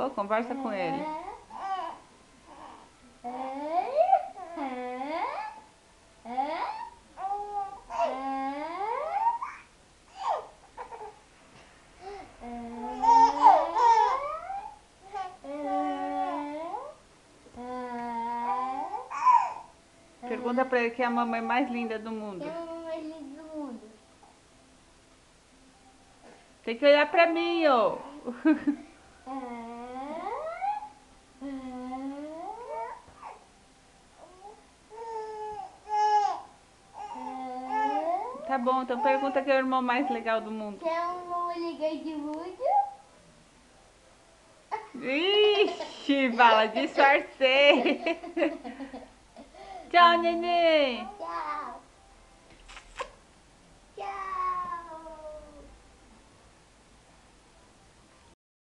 falou? Conversa com ele. Pergunta pra ele quem é a mamãe mais linda do mundo. Quem é a mamãe mais linda do mundo? Tem que olhar pra mim, ô. Tá bom, então pergunta quem é o irmão mais legal do mundo. Quem é a mamãe legal do mundo? Ixi, fala, disfarcei. Tchau, neném. Tchau.